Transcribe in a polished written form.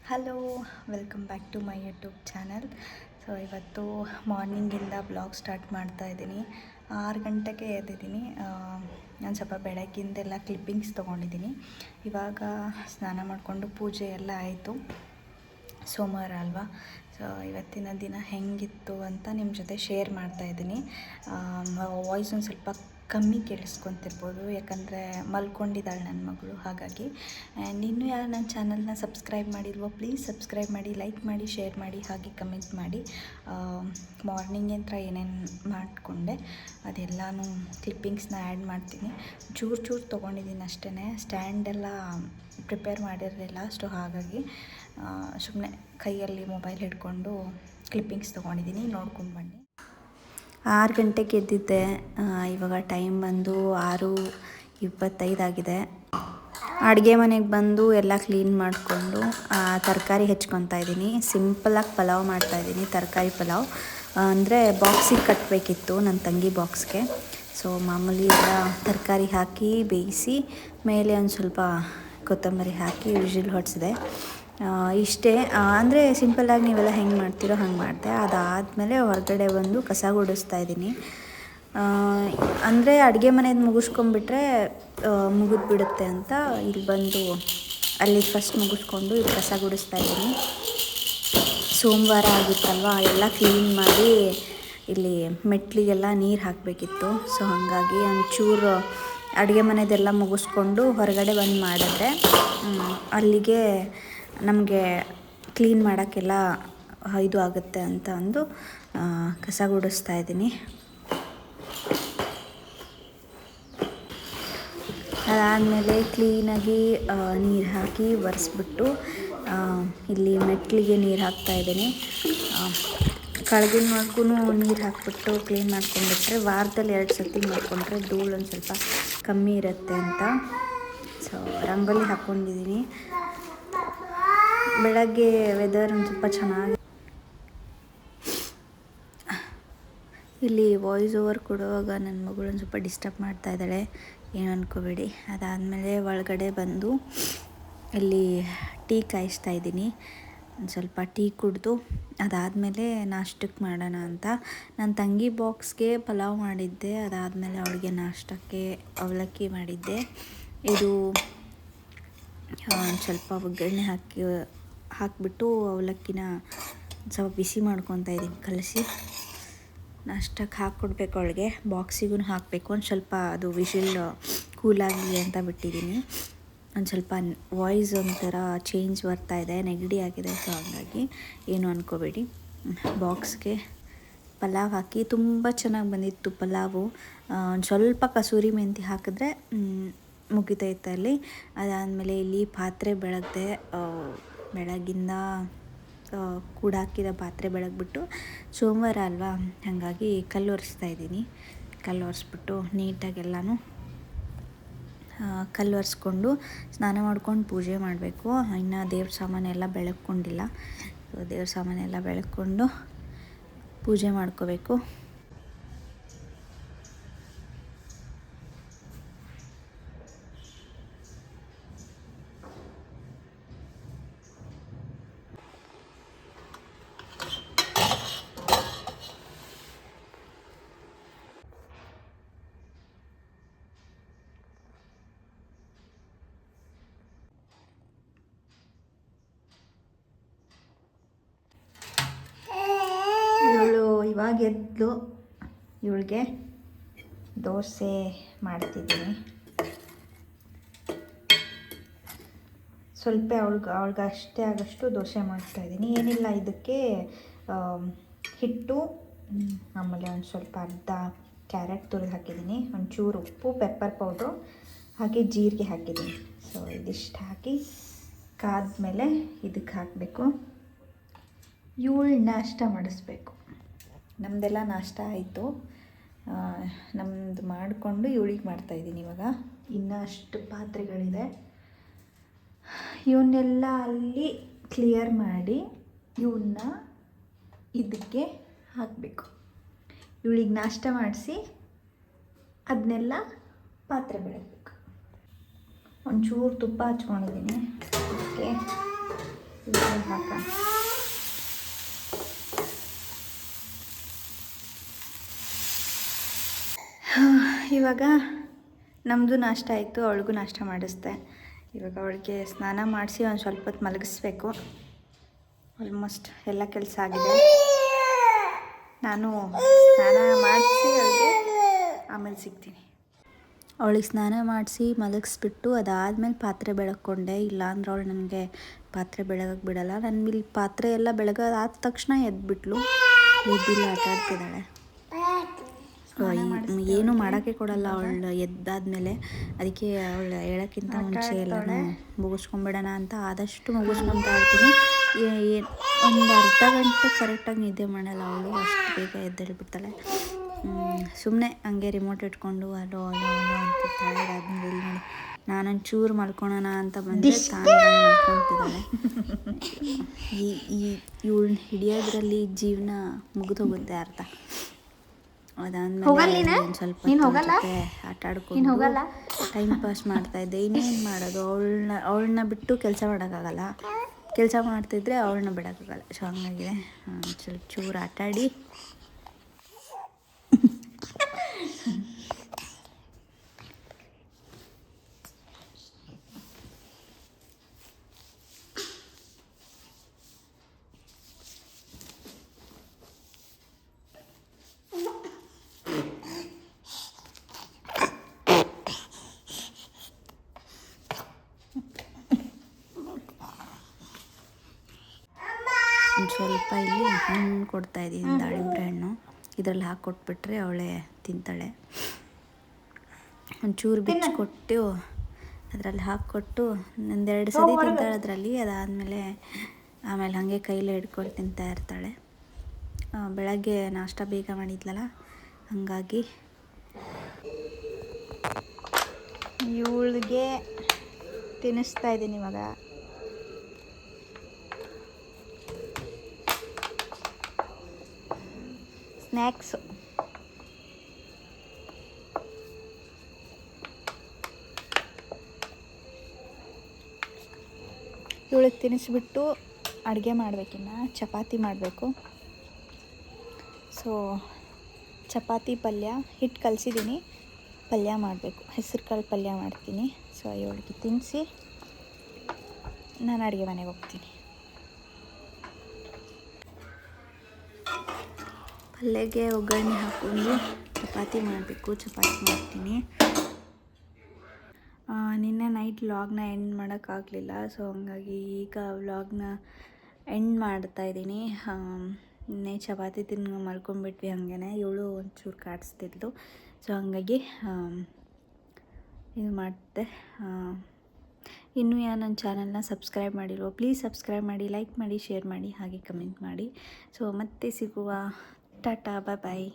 Hello, welcome back to my YouTube channel. So ಇವತ್ತು ಮಾರ್ನಿಂಗಿಂದ blog start ಮಾಡ್ತಾ ಇದ್ದೀನಿ. 6 ಗಂಟೆಗೆ ಎದ್ದಿದ್ದೀನಿ. ನಾನು ಸ್ವಲ್ಪ ಬೆಳಗ್ಗಿಂದೆಲ್ಲ ಕ್ಲಿಪ್ಪಿಂಗ್ಸ್ ತೊಗೊಂಡಿದ್ದೀನಿ. ಇವಾಗ ಸ್ನಾನ ಮಾಡಿಕೊಂಡು ಪೂಜೆ ಎಲ್ಲ ಆಯಿತು. ಸೋಮವಾರ ಅಲ್ವಾ. ಸೊ ಇವತ್ತಿನ ದಿನ ಹೆಂಗಿತ್ತು ಅಂತ ನಿಮ್ಮ ಜೊತೆ ಶೇರ್ ಮಾಡ್ತಾಯಿದ್ದೀನಿ. ವಾಯ್ಸ್ ಒಂದು ಸ್ವಲ್ಪ ಕಮ್ಮಿ ಕೇಳಿಸ್ಕೊತಿರ್ಬೋದು, ಯಾಕಂದರೆ ಮಲ್ಕೊಂಡಿದ್ದಾಳೆ ನನ್ನ ಮಗಳು, ಹಾಗಾಗಿ. ಆ್ಯಂಡ್ ಇನ್ನೂ ಯಾರು ನನ್ನ ಚಾನಲ್ನ ಸಬ್ಸ್ಕ್ರೈಬ್ ಮಾಡಿಲ್ವೋ ಪ್ಲೀಸ್ ಸಬ್ಸ್ಕ್ರೈಬ್ ಮಾಡಿ, ಲೈಕ್ ಮಾಡಿ, ಶೇರ್ ಮಾಡಿ, ಹಾಗೆ ಕಮೆಂಟ್ ಮಾಡಿ. ಮಾರ್ನಿಂಗ್ ನಂತರ ಏನೇನು ಮಾಡಿಕೊಂಡೆ ಅದೆಲ್ಲನೂ ಕ್ಲಿಪ್ಪಿಂಗ್ಸ್ನ ಆ್ಯಡ್ ಮಾಡ್ತೀನಿ. ಚೂರು ತೊಗೊಂಡಿದ್ದೀನಿ ಅಷ್ಟೇ. ಸ್ಟ್ಯಾಂಡೆಲ್ಲ ಪ್ರಿಪೇರ್ ಮಾಡಿರಲಿಲ್ಲ, ಸೊ ಹಾಗಾಗಿ ಸುಮ್ಮನೆ ಕೈಯಲ್ಲಿ ಮೊಬೈಲ್ ಹಿಡ್ಕೊಂಡು ಕ್ಲಿಪ್ಪಿಂಗ್ಸ್ ತೊಗೊಂಡಿದ್ದೀನಿ. ನೋಡ್ಕೊಂಡು ಬನ್ನಿ. 6 ಗಂಟೆಗೆ ಎದ್ದಿದ್ದೆ. ಇವಾಗ ಟೈಮ್ ಬಂದು 6:25 ಆಗಿದೆ. ಅಡುಗೆ ಮನೆಗೆ ಬಂದು ಎಲ್ಲ ಕ್ಲೀನ್ ಮಾಡಿಕೊಂಡು ತರಕಾರಿ ಹೆಚ್ಕೊತಾ ಇದ್ದೀನಿ. ಸಿಂಪಲಾಗಿ ಪಲಾವ್ ಮಾಡ್ತಾಯಿದ್ದೀನಿ, ತರಕಾರಿ ಪಲಾವ್. ಅಂದರೆ ಬಾಕ್ಸಿಗೆ ಕಟ್ಟಬೇಕಿತ್ತು ನನ್ನ ತಂಗಿ ಬಾಕ್ಸ್ಗೆ. ಸೊ ಮಾಮೂಲಿ ಎಲ್ಲ ತರಕಾರಿ ಹಾಕಿ ಬೇಯಿಸಿ ಮೇಲೆ ಒಂದು ಸ್ವಲ್ಪ ಕೊತ್ತಂಬರಿ ಹಾಕಿ ವಿಜಿಲ್ ಹೊಡೆಸಿದೆ. ಇಷ್ಟೇ. ಅಂದರೆ ಸಿಂಪಲ್ಲಾಗಿ ನೀವೆಲ್ಲ ಹೆಂಗೆ ಮಾಡ್ತೀರೋ ಹಂಗೆ ಮಾಡಿದೆ. ಅದಾದಮೇಲೆ ಹೊರಗಡೆ ಬಂದು ಕಸ ಗುಡಿಸ್ತಾ ಇದ್ದೀನಿ. ಅಂದರೆ ಅಡುಗೆ ಮನೇದು ಮುಗಿಸ್ಕೊಂಡ್ಬಿಟ್ರೆ ಮುಗಿದ್ಬಿಡುತ್ತೆ ಅಂತ ಇಲ್ಲಿ ಬಂದು ಅಲ್ಲಿ ಫಸ್ಟ್ ಮುಗಿಸ್ಕೊಂಡು ಇಲ್ಲಿ ಕಸ ಗುಡಿಸ್ತಾ ಇದ್ದೀನಿ. ಸೋಮವಾರ ಆಗಿತ್ತಲ್ವ, ಎಲ್ಲ ಕ್ಲೀನ್ ಮಾಡಿ ಇಲ್ಲಿ ಮೆಟ್ಲಿಗೆಲ್ಲ ನೀರು ಹಾಕಬೇಕಿತ್ತು. ಸೊ ಹಾಗಾಗಿ ಒಂಚೂರು ಅಡುಗೆ ಮನೆದೆಲ್ಲ ಮುಗಿಸ್ಕೊಂಡು ಹೊರಗಡೆ ಬಂದು ಮಾಡಿದ್ರೆ ಅಲ್ಲಿಗೆ ನಮಗೆ ಕ್ಲೀನ್ ಮಾಡೋಕ್ಕೆಲ್ಲ ಇದು ಆಗುತ್ತೆ ಅಂತ ಅಂದು ಕಸ ಗುಡಿಸ್ತಾ ಇದ್ದೀನಿ. ಅದಾದಮೇಲೆ ಕ್ಲೀನಾಗಿ ನೀರು ಹಾಕಿ ಒರೆಸ್ಬಿಟ್ಟು ಇಲ್ಲಿ ಮೆಟ್ಲಿಗೆ ನೀರು ಹಾಕ್ತಾಯಿದ್ದೀನಿ. ಕಳೆದಿನವರೆಗೂ ನೀರು ಹಾಕ್ಬಿಟ್ಟು ಕ್ಲೀನ್ ಮಾಡ್ಕೊಂಡ್ಬಿಟ್ರೆ ವಾರದಲ್ಲಿ 2 ಸರ್ತಿ ಮಾಡಿಕೊಂಡ್ರೆ ಧೂಳು ಒಂದು ಸ್ವಲ್ಪ ಕಮ್ಮಿ ಇರುತ್ತೆ ಅಂತ. ಸೊ ರಂಗೋಲಿ ಹಾಕ್ಕೊಂಡಿದ್ದೀನಿ. ಬೆಳಗ್ಗೆ ವೆದರ್ ಒಂದು ಸ್ವಲ್ಪ ಚೆನ್ನಾಗಿ. ಇಲ್ಲಿ ವಾಯ್ಸ್ ಓವರ್ ಕೊಡುವಾಗ ನನ್ನ ಮಗಳು ಒಂದು ಸ್ವಲ್ಪ ಡಿಸ್ಟರ್ಬ್ ಮಾಡ್ತಾ ಇದ್ದಾಳೆ, ಏನು ಅಂದ್ಕೋಬೇಡಿ. ಅದಾದಮೇಲೆ ಒಳಗಡೆ ಬಂದು ಇಲ್ಲಿ ಟೀ ಕಾಯಿಸ್ತಾ ಇದ್ದೀನಿ. ಒಂದು ಸ್ವಲ್ಪ ಟೀ ಕುಡಿದು ಅದಾದಮೇಲೆ ನಾಷ್ಟಕ್ಕೆ ಮಾಡೋಣ ಅಂತ. ನನ್ನ ತಂಗಿ ಬಾಕ್ಸ್ಗೆ ಪಲಾವ್ ಮಾಡಿದ್ದೆ. ಅದಾದಮೇಲೆ ಅವಳಿಗೆ ನಾಷ್ಟಕ್ಕೆ ಅವಲಕ್ಕಿ ಮಾಡಿದ್ದೆ. ಇದು ಒಂದು ಸ್ವಲ್ಪ ಒಗ್ಗರಣೆ ಹಾಕಿಬಿಟ್ಟು ಅವಲಕ್ಕಿನ ಸ್ವಲ್ಪ ಬಿಸಿ ಮಾಡ್ಕೊತಾ ಇದ್ದೀನಿ, ಕಲಸಿ ನಾಷ್ಟಕ್ಕೆ ಹಾಕ್ಕೊಡ್ಬೇಕು. ಅವಳಿಗೆ ಬಾಕ್ಸಿಗೂ ಹಾಕಬೇಕು. ಒಂದು ಸ್ವಲ್ಪ ಅದು ವಿಷಿಲ್ ಕೂಲಾಗಲಿ ಅಂತ ಬಿಟ್ಟಿದ್ದೀನಿ. ಒಂದು ಸ್ವಲ್ಪ ವಾಯ್ಸ್ ಒಂಥರ ಚೇಂಜ್ ಬರ್ತಾ ಇದೆ, ನೆಗಡಿ ಆಗಿದೆ. ಸೊ ಹಾಗಾಗಿ ಏನು ಅಂದ್ಕೋಬೇಡಿ. ಬಾಕ್ಸ್ಗೆ ಪಲಾವ್ ಹಾಕಿ ತುಂಬ ಚೆನ್ನಾಗಿ ಬಂದಿತ್ತು ಪಲಾವು. ಒಂದು ಸ್ವಲ್ಪ ಕಸೂರಿ ಮೆಂತಿ ಹಾಕಿದ್ರೆ ಮುಗಿತೈತೆ ಅಲ್ಲಿ. ಅದಾದಮೇಲೆ ಇಲ್ಲಿ ಪಾತ್ರೆ ಬೆಳಗ್ದೆ. ಬೆಳಗ್ಗಿಂದ ಕೂಡಾಕಿದ ಪಾತ್ರೆ ಬೆಳಗ್ಬಿಟ್ಟು ಸೋಮವಾರ ಅಲ್ವಾ, ಹಾಗಾಗಿ ಕಲ್ಲು ಒರೆಸ್ತಾ ಇದ್ದೀನಿ. ಕಲ್ಲು ಒರೆಸ್ಬಿಟ್ಟು ನೀಟಾಗೆಲ್ಲನೂ ಕಲ್ಲು ಒರೆಸ್ಕೊಂಡು ಸ್ನಾನ ಮಾಡ್ಕೊಂಡು ಪೂಜೆ ಮಾಡಬೇಕು. ಇನ್ನು ದೇವ್ರ ಸಾಮಾನೆಲ್ಲ ಬೆಳಗ್ಕೊಂಡಿಲ್ಲ. ಸೊ ದೇವ್ರ ಸಾಮಾನೆಲ್ಲ ಬೆಳಗ್ಕೊಂಡು ಪೂಜೆ ಮಾಡ್ಕೋಬೇಕು. ಇವಾಗ ಎದ್ದು ಇವಳಿಗೆ ದೋಸೆ ಮಾಡ್ತಿದ್ದೀನಿ. ಸ್ವಲ್ಪ ಅವಳಿಗೆ ಅಷ್ಟೇ ಆಗಷ್ಟು ದೋಸೆ ಮಾಡ್ತಾಯಿದ್ದೀನಿ. ಏನಿಲ್ಲ, ಇದಕ್ಕೆ ಹಿಟ್ಟು, ಆಮೇಲೆ ಒಂದು ಸ್ವಲ್ಪ ಅರ್ಧ ಕ್ಯಾರೆಟ್ ತುರಿದು ಹಾಕಿದ್ದೀನಿ, ಒಂಚೂರು ಉಪ್ಪು, ಪೆಪ್ಪರ್ ಪೌಡ್ರು ಹಾಕಿ ಜೀರಿಗೆ ಹಾಕಿದ್ದೀನಿ. ಸೊ ಇದಿಷ್ಟು ಹಾಕಿ ಕಾದ್ಮೇಲೆ ಇದಕ್ಕೆ ಹಾಕಬೇಕು. ಇವಳು ನಾಷ್ಟ ಮಾಡಿಸ್ಬೇಕು. ನಮ್ಮದೆಲ್ಲ ನಾಷ್ಟ ಆಯಿತು. ನಮ್ಮದು ಮಾಡಿಕೊಂಡು ಇವಳಿಗೆ ಮಾಡ್ತಾಯಿದ್ದೀನಿ ಇವಾಗ. ಇನ್ನೂ ಅಷ್ಟು ಪಾತ್ರೆಗಳಿದೆ, ಇವನ್ನೆಲ್ಲ ಅಲ್ಲಿ ಕ್ಲಿಯರ್ ಮಾಡಿ ಇವನ್ನ ಇದಕ್ಕೆ ಹಾಕಬೇಕು. ಇವಳಿಗೆ ನಾಷ್ಟ ಮಾಡಿಸಿ ಅದನ್ನೆಲ್ಲ ಪಾತ್ರೆ ಬೆಳಗಬೇಕು. ಒಂಚೂರು ತುಪ್ಪ ಹಚ್ಕೊಂಡಿದ್ದೀನಿ. ಅದಕ್ಕೆ ಹಾಕ. ಇವಾಗ ನಮ್ಮದು ನಾಷ್ಟ ಆಯಿತು, ಅವಳಿಗೂ ನಾಷ್ಟ ಮಾಡಿಸ್ದೆ. ಇವಾಗ ಅವಳಿಗೆ ಸ್ನಾನ ಮಾಡಿಸಿ ಒಂದು ಸ್ವಲ್ಪ ಹೊತ್ತು ಮಲಗಿಸ್ಬೇಕು. ಆಲ್ಮೋಸ್ಟ್ ಎಲ್ಲ ಕೆಲಸ ಆಗಿದೆ. ನಾನು ಸ್ನಾನ ಮಾಡಿಸಿ ಅವಳಿಗೆ ಆಮೇಲೆ ಸಿಗ್ತೀನಿ. ಅವಳಿಗೆ ಸ್ನಾನ ಮಾಡಿಸಿ ಮಲಗಿಸ್ಬಿಟ್ಟು ಅದಾದಮೇಲೆ ಪಾತ್ರೆ ಬೆಳಕೊಂಡೆ. ಇಲ್ಲಾಂದ್ರೆ ಅವಳು ನನಗೆ ಪಾತ್ರೆ ಬೆಳಗಕ್ಕೆ ಬಿಡಲ್ಲ. ನನ್ನ ಇಲ್ಲಿ ಪಾತ್ರೆ ಎಲ್ಲ ಬೆಳಗಾದ ತಕ್ಷಣ ಎದ್ಬಿಟ್ಲು. ಎದ್ದಿಲ್ಲ, ಆಟ ಆಡ್ತಿದ್ದಾಳೆ. ಏನು ಮಾಡೋಕ್ಕೆ ಕೊಡಲ್ಲ ಅವಳು ಎದ್ದಾದ್ಮೇಲೆ. ಅದಕ್ಕೆ ಅವಳು ಹೇಳೋಕ್ಕಿಂತ ಮುಂಚೆ ಎಲ್ಲನೂ ಮುಗಿಸ್ಕೊಂಬಿಡೋಣ ಅಂತ ಆದಷ್ಟು ಮುಗಿಸ್ಕೊತಾ ಇರ್ತೀನಿ. ಒಂದು ಅರ್ಧ ಗಂಟೆ ಕರೆಕ್ಟಾಗಿ ನಿದ್ದೆ ಮಾಡಲ್ಲ ಅವಳು, ಅಷ್ಟು ಬೇಗ ಎದ್ದೇಳ್ಬಿಡ್ತಾಳೆ. ಸುಮ್ಮನೆ ಹಂಗೆ ರಿಮೋಟ್ ಇಟ್ಕೊಂಡು ಅಲೋ ಅಲೋ ಅಲೋ ಅಂತಿರ್ತಾಳೆ. ಅದಾದ್ಮೇಲೆ ಇಲ್ಲಿ ನೋಡಿ ನಾನೊಂಚೂರು ಮಲ್ಕೊಳ್ಳೋಣ ಅಂತ ಬಂದರೆ ತಾನು ಮಲ್ಕೊತಿದ್ದಾಳೆ. ಇವಳನ್ನ ಹಿಡಿಯೋದ್ರಲ್ಲಿ ಜೀವನ ಮುಗಿದೋಗುತ್ತೆ ಅರ್ಥ. ಅದಾದ್ಮೇಲೆ ಒಂದು ಸ್ವಲ್ಪ ಆಟ ಆಡ್ಕೊಂಡು ಟೈಮ್ ಪಾಸ್ ಮಾಡ್ತಾಯಿದ್ದೆ. ಇನ್ನೇನು ಮಾಡೋದು, ಅವಳನ್ನ ಬಿಟ್ಟು ಕೆಲಸ ಮಾಡೋಕ್ಕಾಗಲ್ಲ. ಕೆಲಸ ಮಾಡ್ತಿದ್ರೆ ಅವಳನ್ನ ಬಿಡೋಕ್ಕಾಗಲ್ಲ. ಸೊ ಹಂಗಾಗಿದೆ. ಸ್ವಲ್ಪ ಚೂರು ಆಟಾಡಿ ಒಂದು ಸ್ವಲ್ಪ ಇಲ್ಲಿ ಹಣ್ಣು ಕೊಡ್ತಾಯಿದ್ದೀನಿ, ದಾಳಿಂಬೆ ಹಣ್ಣು. ಇದರಲ್ಲಿ ಹಾಕ್ಕೊಟ್ಬಿಟ್ರೆ ಅವಳೇ ತಿಂತಾಳೆ. ಒಂಚೂರು ಬಿಚ್ಚಿಕೊಟ್ಟು ಅದರಲ್ಲಿ ಹಾಕ್ಕೊಟ್ಟು ಒಂದೆರಡು ಸತಿ ತಿಂತಾಳೆ ಅದರಲ್ಲಿ. ಅದಾದಮೇಲೆ ಆಮೇಲೆ ಹಾಗೆ ಕೈಲೇ ಹಿಡ್ಕೊಂಡು ತಿಂತಾ ಇರ್ತಾಳೆ. ಬೆಳಗ್ಗೆ ನಾಷ್ಟ ಬೇಗ ಮಾಡಿದ್ಲಲ್ಲ, ಹಾಗಾಗಿ ಇವಳಿಗೆ ತಿನ್ನಿಸ್ತಾ ಇದ್ದೀನಿ ಇವಾಗ. ಸ್ನ್ಯಾಕ್ಸು ಇವಳಿಗೆ ತಿನ್ನಿಸ್ಬಿಟ್ಟು ಅಡುಗೆ ಮಾಡಬೇಕಿನ್ನು ಚಪಾತಿ ಮಾಡಬೇಕು. ಸೊ ಚಪಾತಿ ಪಲ್ಯ ಹಿಟ್ಟು ಕಲಸಿದ್ದೀನಿ, ಪಲ್ಯ ಮಾಡಬೇಕು. ಹೆಸರು ಕಾಳು ಪಲ್ಯ ಮಾಡ್ತೀನಿ. ಸೊ ಇವಳಿಗೆ ತಿನ್ನಿಸಿ ನಾನು ಅಡುಗೆ ಮನೆಗೆ ಹೋಗ್ತೀನಿ. ಪಲ್ಯಗೆ ಒಗ್ಗರಣೆ ಹಾಕ್ಕೊಂಡು ಚಪಾತಿ ಮಾಡಬೇಕು. ಚಪಾತಿ ಮಾಡ್ತೀನಿ. ನಿನ್ನೆ ನೈಟ್ ವ್ಲಾಗ್ನ ಎಂಡ್ ಮಾಡೋಕ್ಕಾಗಲಿಲ್ಲ. ಸೊ ಹಂಗಾಗಿ ಈಗ ವ್ಲಾಗ್ನ ಎಂಡ್ ಮಾಡ್ತಾಯಿದ್ದೀನಿ. ನಿನ್ನೆ ಚಪಾತಿ ತಿಂದು ಮಲ್ಕೊಂಡ್ಬಿಟ್ವಿ. ಹಾಗೇ ಇವಳು ಒಂಚೂರು ಕಾಡಿಸ್ತಿದ್ಲು. ಸೊ ಹಂಗಾಗಿ ಇದು ಮಾಡಿದೆ. ಇನ್ನೂ ನನ್ನ ಚಾನಲ್ನ ಸಬ್ಸ್ಕ್ರೈಬ್ ಮಾಡಿಲ್ವೋ ಪ್ಲೀಸ್ ಸಬ್ಸ್ಕ್ರೈಬ್ ಮಾಡಿ, ಲೈಕ್ ಮಾಡಿ, ಶೇರ್ ಮಾಡಿ, ಹಾಗೆ ಕಮೆಂಟ್ ಮಾಡಿ. ಸೊ ಮತ್ತೆ ಸಿಗುವ. ಟಾಟಾ, ಬಾಯ್ ಬಾಯ್.